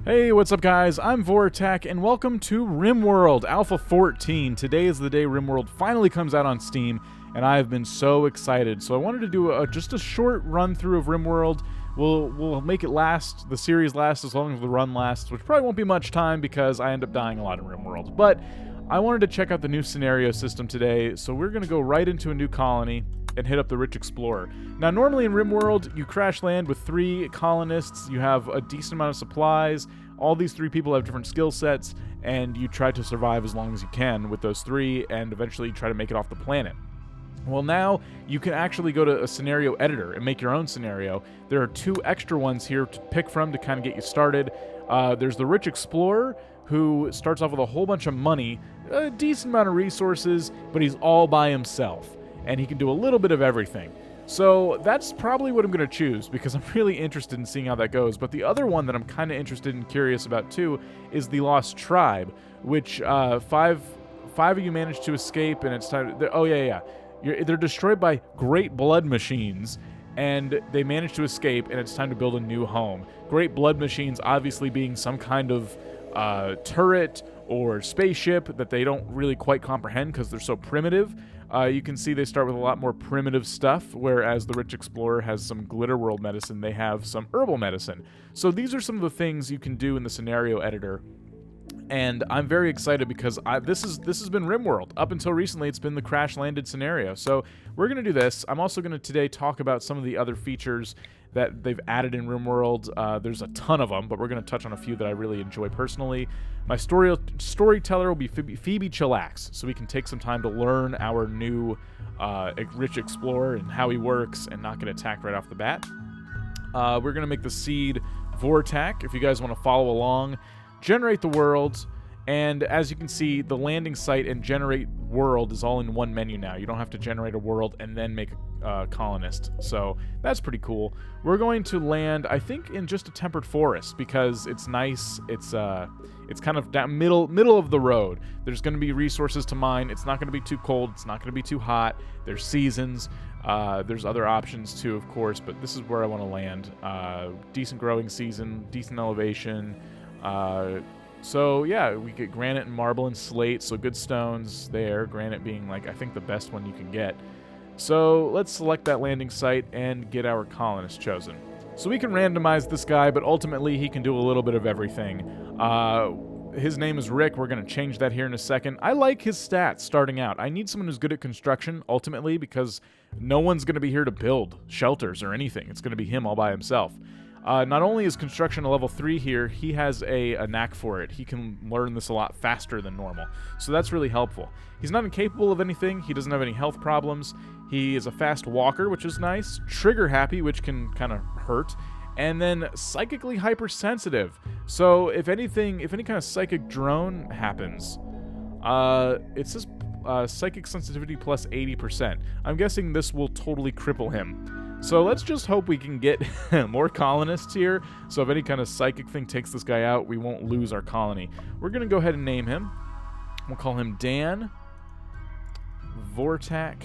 Hey, what's up guys? I'm Vortak and welcome to RimWorld Alpha 14. Today is the day RimWorld finally comes out on Steam and I have been so excited. So I wanted to do just a short run through of RimWorld. We'll make it last, the series last as long as the run lasts, which probably won't be much time because I end up dying a lot in RimWorld. But I wanted to check out the new scenario system today, so we're going to go right into a new colony and hit up the Rich Explorer. Now, normally in RimWorld, you crash land with 3 colonists, you have a decent amount of supplies, all these 3 people have different skill sets, and you try to survive as long as you can with those 3, and eventually try to make it off the planet. Well, now you can actually go to a scenario editor and make your own scenario. There are 2 extra ones here to pick from to kind of get you started. There's the Rich Explorer, who starts off with a whole bunch of money, a decent amount of resources, but he's all by himself, and he can do a little bit of everything. So that's probably what I'm going to choose, because I'm really interested in seeing how that goes. But the other one that I'm kind of interested and curious about too is the Lost Tribe, which five of you managed to escape, and it's time to... They're destroyed by great blood machines, and they manage to escape, and it's time to build a new home. Great blood machines obviously being some kind of turret or spaceship that they don't really quite comprehend because they're so primitive. You can see they start with a lot more primitive stuff, whereas the Rich Explorer has some glitter world medicine. They have some herbal medicine. So these are some of the things you can do in the scenario editor. And I'm very excited because this has been RimWorld. Up until recently, it's been the crash-landed scenario. So we're going to do this. I'm also going to today talk about some of the other features that they've added in RimWorld. There's a ton of them, but we're going to touch on a few that I really enjoy personally. My storyteller will be Phoebe Chillax, so we can take some time to learn our new Rich Explorer and how he works and not get attacked right off the bat. We're going to make the seed Vortak, if you guys want to follow along. Generate the world, and as you can see, the landing site and generate world is all in one menu now. You don't have to generate a world and then make a colonist, so that's pretty cool. We're going to land, I think, in just a tempered forest because it's nice. It's kind of down middle of the road. There's going to be resources to mine. It's not going to be too cold. It's not going to be too hot. There's seasons. There's other options too, of course, but this is where I want to land. Decent growing season, decent elevation. So yeah, we get granite and marble and slate, so good stones there, granite being like I think the best one you can get. So let's select that landing site and get our colonist chosen. So we can randomize this guy, but ultimately he can do a little bit of everything. His name is Rick. We're going to change that here in a second. I like his stats starting out. I need someone who's good at construction ultimately because no one's going to be here to build shelters or anything. It's going to be him all by himself. Not only is construction a level 3 here, he has a knack for it. He can learn this a lot faster than normal, so that's really helpful. He's not incapable of anything. He doesn't have any health problems. He is a fast walker, which is nice. Trigger happy, which can kind of hurt. And then psychically hypersensitive. So if any kind of psychic drone happens, it says psychic sensitivity plus 80%. I'm guessing this will totally cripple him. So let's just hope we can get more colonists here. So if any kind of psychic thing takes this guy out, we won't lose our colony. We're going to go ahead and name him. We'll call him Dan Vortak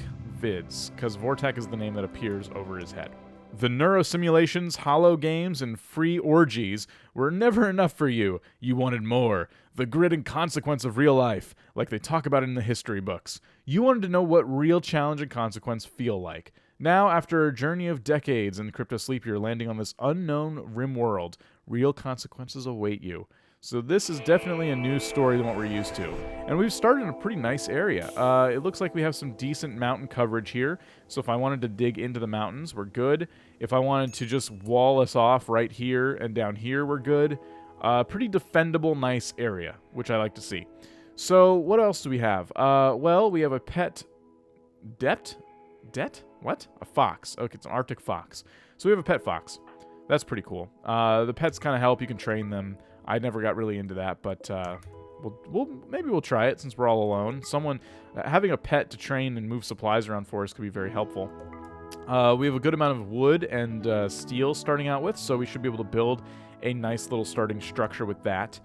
Vids, because Vortak is the name that appears over his head. The neurosimulations, hollow games, and free orgies were never enough for you. You wanted more. The grit and consequence of real life, like they talk about in the history books. You wanted to know what real challenge and consequence feel like. Now, after a journey of decades in Crypto Sleep, you're landing on this unknown RimWorld. Real consequences await you. So this is definitely a new story than what we're used to. And we've started in a pretty nice area. It looks like we have some decent mountain coverage here. So if I wanted to dig into the mountains, we're good. If I wanted to just wall us off right here and down here, we're good. Pretty defendable, nice area, which I like to see. So what else do we have? Well, we have a pet... Det? What? A fox. Okay, it's an Arctic fox. So we have a pet fox. That's pretty cool. The pets kind of help. You can train them. I never got really into that, but maybe we'll try it since we're all alone. Having a pet to train and move supplies around for us could be very helpful. We have a good amount of wood and steel starting out with, so we should be able to build a nice little starting structure with that.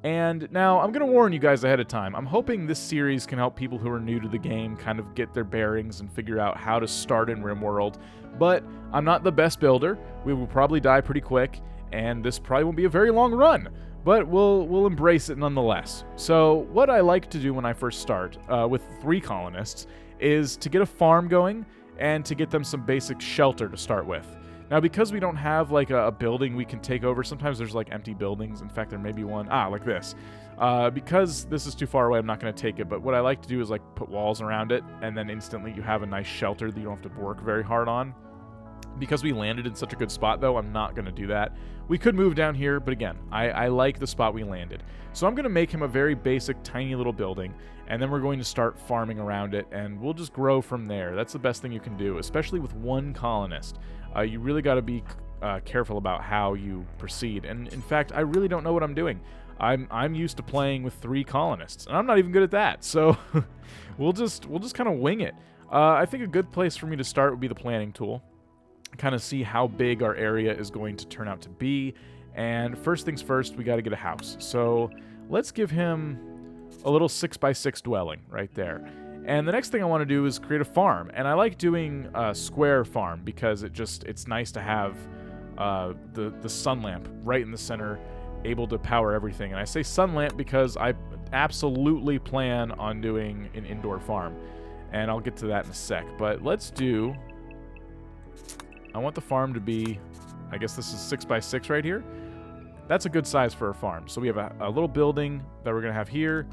And now, I'm going to warn you guys ahead of time. I'm hoping this series can help people who are new to the game kind of get their bearings and figure out how to start in RimWorld. But I'm not the best builder. We will probably die pretty quick, and this probably won't be a very long run. but we'll embrace it nonetheless. So what I like to do when I first start with 3 colonists is to get a farm going and to get them some basic shelter to start with. Now, because we don't have like a building we can take over, sometimes there's like empty buildings. In fact, there may be one, like this. Because this is too far away, I'm not going to take it, but what I like to do is like put walls around it, and then instantly you have a nice shelter that you don't have to work very hard on. Because we landed in such a good spot, though, I'm not going to do that. We could move down here, but again, I like the spot we landed. So I'm going to make him a very basic, tiny little building, and then we're going to start farming around it, and we'll just grow from there. That's the best thing you can do, especially with 1 colonist. You really got to be careful about how you proceed. And in fact, I really don't know what I'm doing. I'm used to playing with 3 colonists, and I'm not even good at that. So we'll just kind of wing it. I think a good place for me to start would be the planning tool. Kind of see how big our area is going to turn out to be. And first things first, we got to get a house. So let's give him a little 6x6 dwelling right there. And the next thing I want to do is create a farm. And I like doing a square farm because it's nice to have the sun lamp right in the center, able to power everything. And I say sun lamp because I absolutely plan on doing an indoor farm. And I'll get to that in a sec. But I want the farm to be, I guess this is 6x6 right here. That's a good size for a farm. So we have a little building that we're going to have here.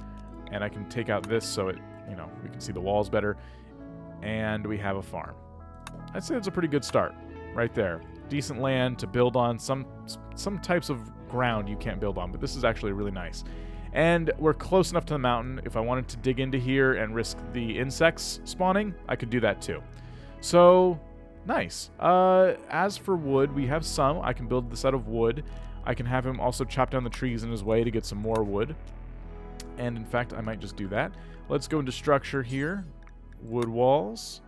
And I can take out this so we can see the walls better. And we have a farm. I'd say it's a pretty good start right there. Decent land to build on. Some types of ground you can't build on, but this is actually really nice. And we're close enough to the mountain. If I wanted to dig into here and risk the insects spawning, I could do that too. So, nice. As for wood, we have some. I can build this out of wood. I can have him also chop down the trees in his way to get some more wood. And in fact, I might just do that. Let's go into structure here. Wood walls.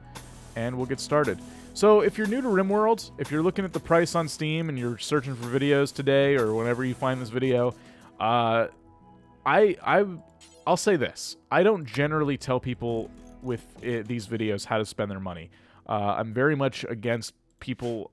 And we'll get started. So if you're new to RimWorld, if you're looking at the price on Steam and you're searching for videos today or whenever you find this video, I'll say this. I don't generally tell people with these videos how to spend their money. I'm very much against people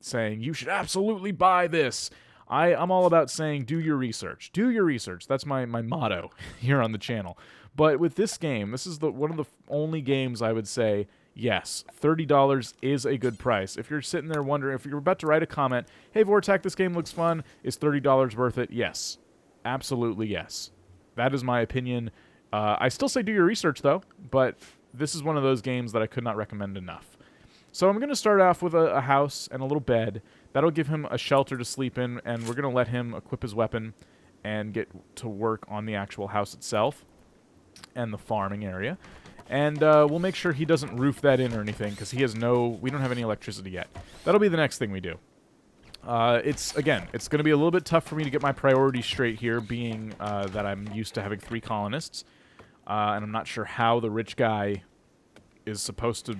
saying, you should absolutely buy this. I'm all about saying, do your research. Do your research. That's my motto here on the channel. But with this game, this is one of the only games I would say, yes, $30 is a good price. If you're sitting there wondering, if you're about to write a comment, hey, Vortac, this game looks fun, is $30 worth it? Yes. Absolutely yes. That is my opinion. I still say do your research, though, but this is one of those games that I could not recommend enough. So I'm going to start off with a house and a little bed. That'll give him a shelter to sleep in, and we're going to let him equip his weapon and get to work on the actual house itself and the farming area. And we'll make sure he doesn't roof that in or anything, because we don't have any electricity yet. That'll be the next thing we do. It's going to be a little bit tough for me to get my priorities straight here, being that I'm used to having 3 colonists. And I'm not sure how the rich guy is supposed to,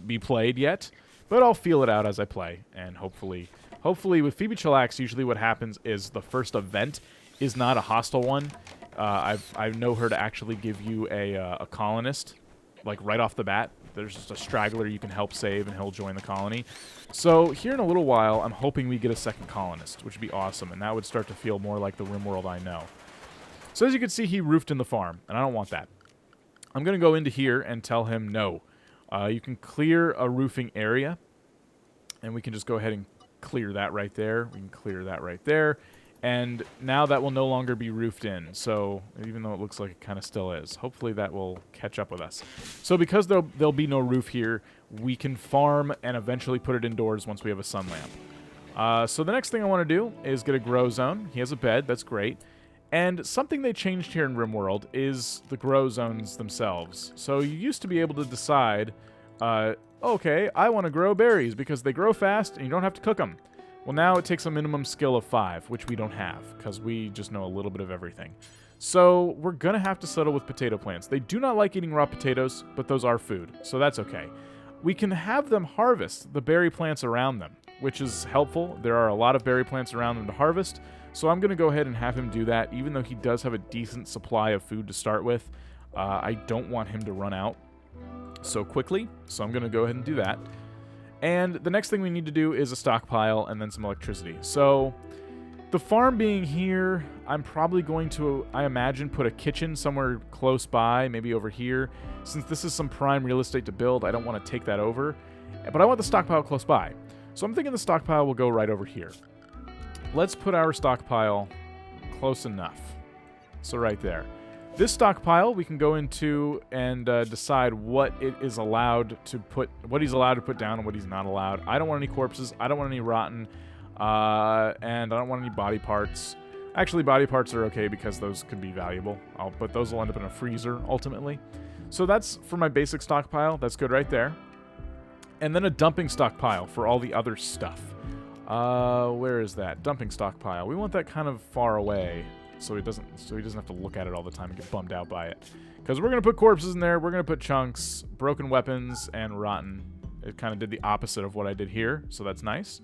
be played yet. But I'll feel it out as I play, and hopefully with Phoebe Chillax, usually what happens is the first event is not a hostile one. I know her to actually give you a colonist, like right off the bat. There's just a straggler you can help save, and he'll join the colony. So here in a little while, I'm hoping we get a second colonist, which would be awesome, and that would start to feel more like the RimWorld I know. So as you can see, he roofed in the farm, and I don't want that. I'm going to go into here and tell him no. You can clear a roofing area, and we can just go ahead and clear that right there. We can clear that right there. And now that will no longer be roofed in, so even though it looks like it kind of still is. Hopefully that will catch up with us. So because there'll be no roof here, we can farm and eventually put it indoors once we have a sun lamp. So the next thing I want to do is get a grow zone. He has a bed, that's great. And something they changed here in RimWorld is the grow zones themselves. So you used to be able to decide, okay, I want to grow berries because they grow fast and you don't have to cook them. Well, now it takes a minimum skill of 5, which we don't have, because we just know a little bit of everything. So we're going to have to settle with potato plants. They do not like eating raw potatoes, but those are food, so that's okay. We can have them harvest the berry plants around them, which is helpful. There are a lot of berry plants around them to harvest, so I'm going to go ahead and have him do that, even though he does have a decent supply of food to start with. I don't want him to run out so quickly, so I'm going to go ahead and do that. And the next thing we need to do is a stockpile and then some electricity. So The farm being here, I'm probably going to, I imagine, put a kitchen somewhere close by, maybe over here. Since this is some prime real estate to build, I don't want to take that over. But I want the stockpile close by. So I'm thinking the stockpile will go right over here. Let's put our stockpile close enough. So right there. This stockpile we can go into and decide what it is allowed to put, what he's allowed to put down and what he's not allowed. I don't want any corpses. I don't want any rotten. And I don't want any body parts. Actually, body parts are okay because those could be valuable. But those will end up in a freezer ultimately. So that's for my basic stockpile. That's good right there. And then a dumping stockpile for all the other stuff. Where is that? Dumping stockpile. We want that kind of far away so he doesn't have to look at it all the time and get bummed out by it. Because we're going to put corpses in there. We're going to put chunks, broken weapons, and rotten. It kind of did the opposite of what I did here, so that's nice.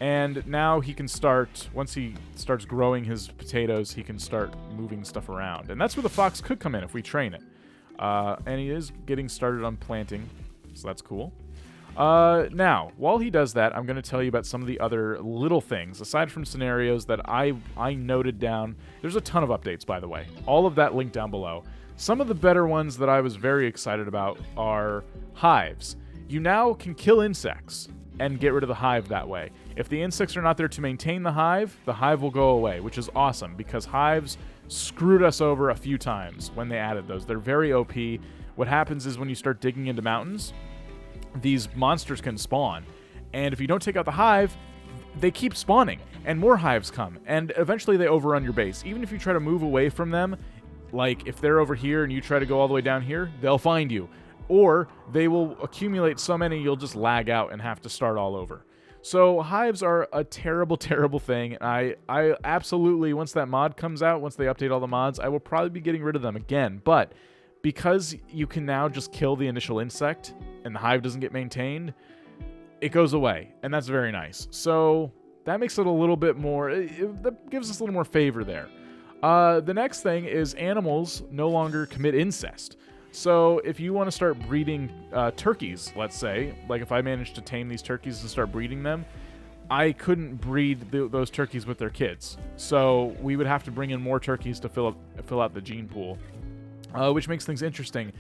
And now he can start, once he starts growing his potatoes, he can start moving stuff around. And that's where the fox could come in if we train it. And he is getting started on planting, so that's cool. Now, while he does that, I'm going to tell you about some of the other little things, aside from scenarios that I noted down. There's a ton of updates, by the way. All of that linked down below. Some of the better ones that I was very excited about are hives. You now can kill insects and get rid of the hive that way. If the insects are not there to maintain the hive will go away, which is awesome because hives screwed us over a few times when they added those. They're very OP. What happens is when you start digging into mountains, these monsters can spawn. And if you don't take out the hive, they keep spawning and more hives come. And eventually they overrun your base. Even if you try to move away from them, like if they're over here and you try to go all the way down here, they'll find you. Or they will accumulate so many you'll just lag out and have to start all over. So hives are a terrible, terrible thing. I absolutely, once that mod comes out, once they update all the mods, I will probably be getting rid of them again. But because you can now just kill the initial insect and the hive doesn't get maintained, it goes away. And that's very nice. So that makes it a little bit more, that gives us a little more favor there. The next thing is animals no longer commit incest. So if you want to start breeding turkeys, let's say, like if I managed to tame these turkeys and start breeding them, I couldn't breed those turkeys with their kids. So we would have to bring in more turkeys to fill out the gene pool, which makes things interesting.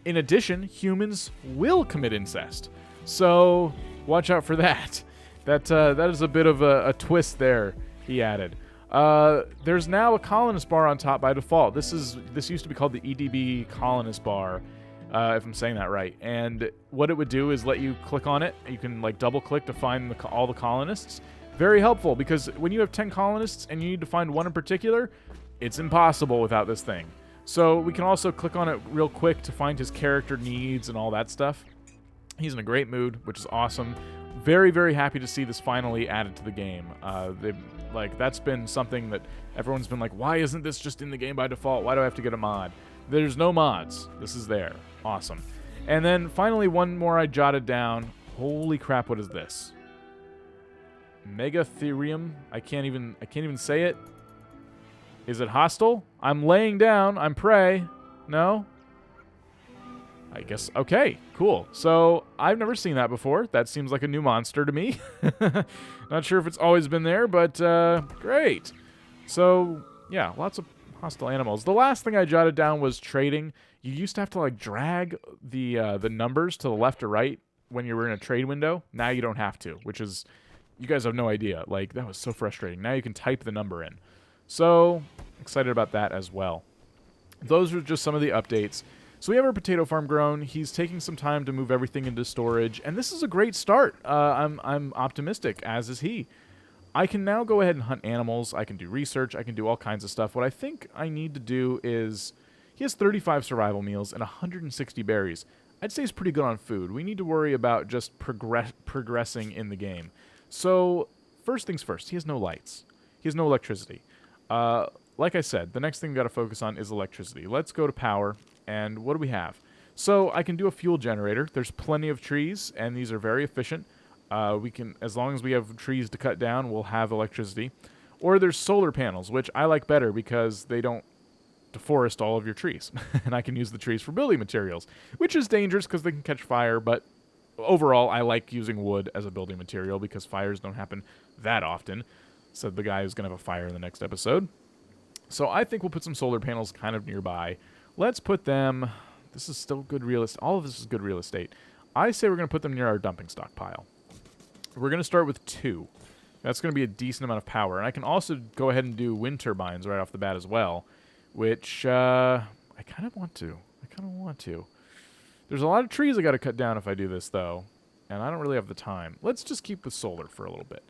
In addition, humans will commit incest. So watch out for that. That is a bit of a twist there he added. There's now a colonist bar on top by default. This used to be called the EDB colonist bar, if I'm saying that right. And what it would do is let you click on it. You can like double click to find all the colonists. Very helpful because when you have 10 colonists and you need to find one in particular, it's impossible without this thing. So we can also click on it real quick to find his character needs and all that stuff. He's in a great mood, which is awesome. Very, very happy to see this finally added to the game. That's been something that everyone's been like, why isn't this just in the game by default? Why do I have to get a mod? There's no mods. This is there. Awesome. And then finally, one more I jotted down. Holy crap, what is this? Megatherium? I can't even say it. Is it hostile? I'm laying down. I'm prey. No? I guess, okay, cool. So I've never seen that before. That seems like a new monster to me. Not sure if it's always been there, but great. So yeah, lots of hostile animals. The last thing I jotted down was trading. You used to have to like drag the numbers to the left or right when you were in a trade window. Now you don't have to, which is, you guys have no idea. Like, that was so frustrating. Now you can type the number in. So excited about that as well. Those are just some of the updates. So we have our potato farm grown. He's taking some time to move everything into storage, and this is a great start. I'm optimistic, as is he. I can now go ahead and hunt animals. I can do research. I can do all kinds of stuff. What I think I need to do is, he has 35 survival meals and 160 berries. I'd say he's pretty good on food. We need to worry about just progressing in the game. So first things first, he has no lights. He has no electricity. Like I said, the next thing we got to focus on is electricity. Let's go to power. And what do we have? So I can do a fuel generator. There's plenty of trees, and these are very efficient. We can, as long as we have trees to cut down, we'll have electricity. Or there's solar panels, which I like better because they don't deforest all of your trees. And I can use the trees for building materials, which is dangerous because they can catch fire. But overall, I like using wood as a building material because fires don't happen that often. said the guy who's going to have a fire in the next episode. So I think we'll put some solar panels kind of nearby. Let's put them... This is still good real estate. All of this is good real estate. I say we're going to put them near our dumping stockpile. We're going to start with 2. That's going to be a decent amount of power. And I can also go ahead and do wind turbines right off the bat as well, which I kind of want to. There's a lot of trees I got to cut down if I do this, though, and I don't really have the time. Let's just keep with solar for a little bit.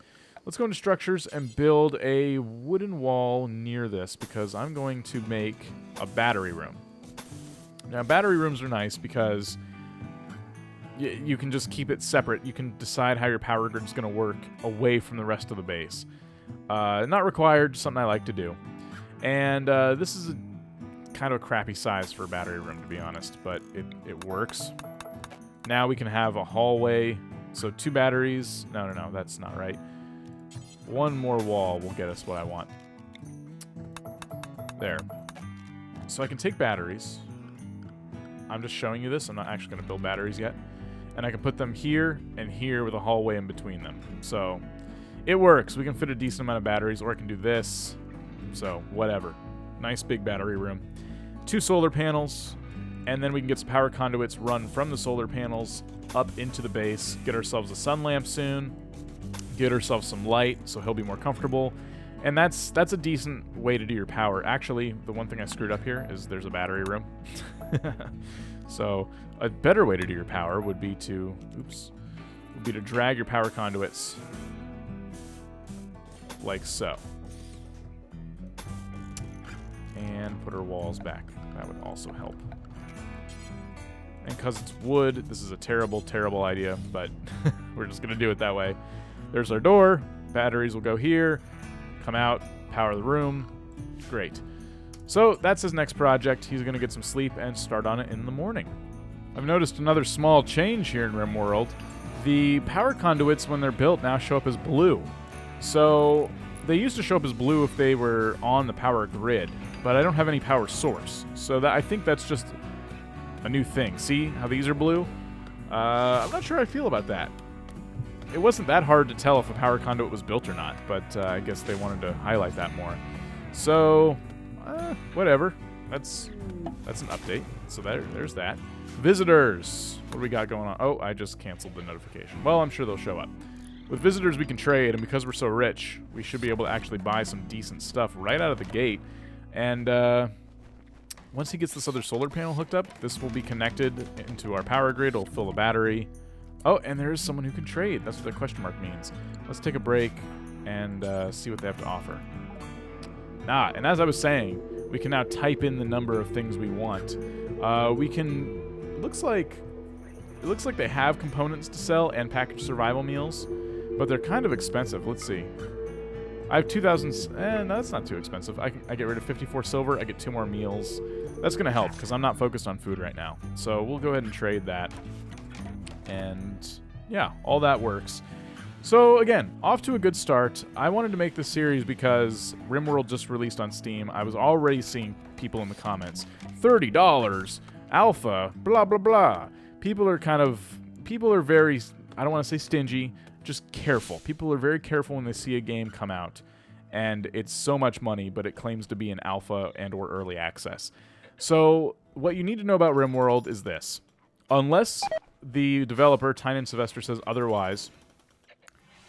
Let's go into structures and build a wooden wall near this because I'm going to make a battery room. Now, battery rooms are nice because you can just keep it separate. You can decide how your power grid is going to work away from the rest of the base. Not required, just something I like to do. And this is kind of a crappy size for a battery room, to be honest, but it works. Now we can have a hallway. So 2 batteries. No, that's not right. 1 more wall will get us what I want. There. So I can take batteries. I'm just showing you this. I'm not actually going to build batteries yet. And I can put them here and here with a hallway in between them. So it works. We can fit a decent amount of batteries, or I can do this. So whatever. Nice big battery room. 2 solar panels. And then we can get some power conduits run from the solar panels up into the base. Get ourselves a sun lamp soon. Get ourselves some light so he'll be more comfortable. And that's a decent way to do your power. Actually, the one thing I screwed up here is there's a battery room. So a better way to do your power would be to drag your power conduits like so. And put our walls back. That would also help. And because it's wood, this is a terrible, terrible idea, but we're just going to do it that way. There's our door. Batteries will go here. Come out. Power the room. Great. So that's his next project. He's going to get some sleep and start on it in the morning. I've noticed another small change here in RimWorld. The power conduits, when they're built, now show up as blue. So they used to show up as blue if they were on the power grid, but I don't have any power source. So I think that's just a new thing. See how these are blue? I'm not sure how I feel about that. It wasn't that hard to tell if a power conduit was built or not, but I guess they wanted to highlight that more. So, whatever. That's an update. So there's that. Visitors. What do we got going on? Oh, I just canceled the notification. Well, I'm sure they'll show up. With visitors, we can trade, and because we're so rich, we should be able to actually buy some decent stuff right out of the gate. And once he gets this other solar panel hooked up, this will be connected into our power grid. It'll fill the battery. Oh, and there is someone who can trade. That's what the question mark means. Let's take a break and see what they have to offer. And as I was saying, we can now type in the number of things we want. We can... It looks like they have components to sell and packaged survival meals, but they're kind of expensive. Let's see. I have 2,000... no, that's not too expensive. I get rid of 54 silver. I get 2 more meals. That's going to help because I'm not focused on food right now. So we'll go ahead and trade that. And yeah, all that works. So again, off to a good start. I wanted to make this series because RimWorld just released on Steam. I was already seeing people in the comments, $30, alpha, blah, blah, blah. People are very, I don't want to say stingy, just careful. People are very careful when they see a game come out. And it's so much money, but it claims to be an alpha and or early access. So what you need to know about RimWorld is this. Unless the developer, Tynan Sylvester, says otherwise,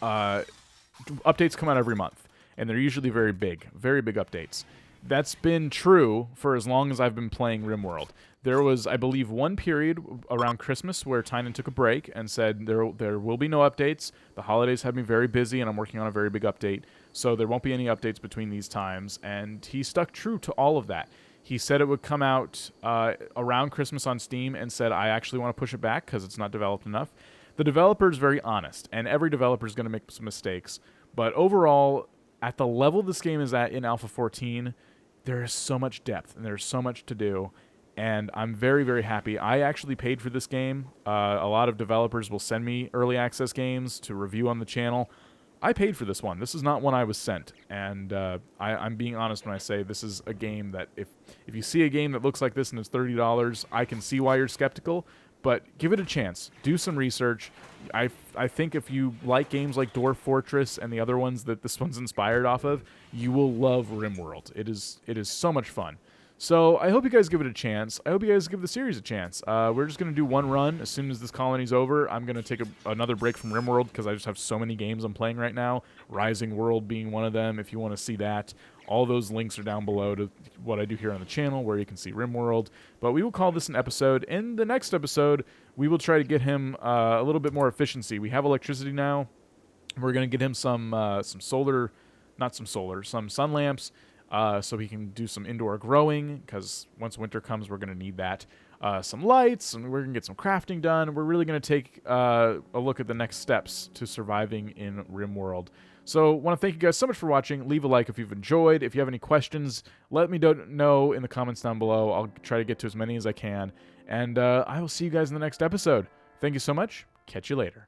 updates come out every month, and they're usually very big updates. That's been true for as long as I've been playing RimWorld. There was, I believe, one period around Christmas where Tynan took a break and said there will be no updates. The holidays have me very busy, and I'm working on a very big update, so there won't be any updates between these times, and he stuck true to all of that. He said it would come out around Christmas on Steam and said, I actually want to push it back because it's not developed enough. The developer is very honest, and every developer is going to make some mistakes. But overall, at the level this game is at in Alpha 14, there is so much depth, and there's so much to do. And I'm very, very happy. I actually paid for this game. A lot of developers will send me early access games to review on the channel. I paid for this one. This is not one I was sent. And I'm being honest when I say this is a game that if you see a game that looks like this and it's $30, I can see why you're skeptical. but give it a chance. Do some research. I think if you like games like Dwarf Fortress and the other ones that this one's inspired off of, you will love RimWorld. It is so much fun. So I hope you guys give it a chance. I hope you guys give the series a chance. We're just going to do one run. As soon as this colony's over, I'm going to take another break from RimWorld because I just have so many games I'm playing right now, Rising World being one of them. If you want to see that, all those links are down below to what I do here on the channel where you can see RimWorld. But we will call this an episode. In the next episode, we will try to get him a little bit more efficiency. We have electricity now. We're going to get him some sun lamps. So he can do some indoor growing, because once winter comes, we're going to need that. Some lights, and we're going to get some crafting done. We're really going to take a look at the next steps to surviving in RimWorld. So I want to thank you guys so much for watching. Leave a like if you've enjoyed. If you have any questions, let me know in the comments down below. I'll try to get to as many as I can. And I will see you guys in the next episode. Thank you so much. Catch you later.